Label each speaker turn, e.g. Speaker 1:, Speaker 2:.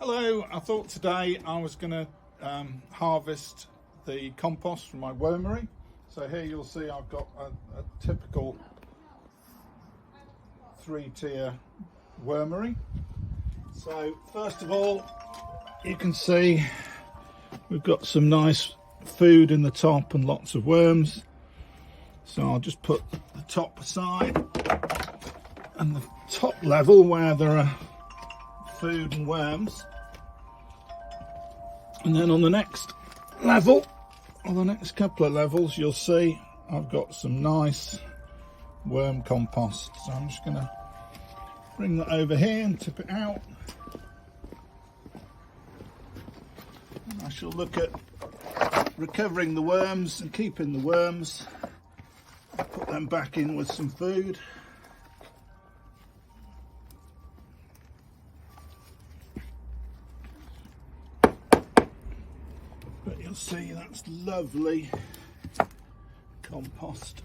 Speaker 1: Hello, I thought today I was going to harvest the compost from my wormery. So here you'll see I've got a typical 3-tier wormery. So first of all, you can see we've got some nice food in the top and lots of worms. So I'll just put the top aside, and the top level where there are food and worms, and then on the next level, or the next couple of levels, you'll see I've got some nice worm compost. So I'm just going to bring that over here and tip it out. And I shall look at recovering the worms and keeping the worms. I'll put them back in with some food. But you'll see that's lovely compost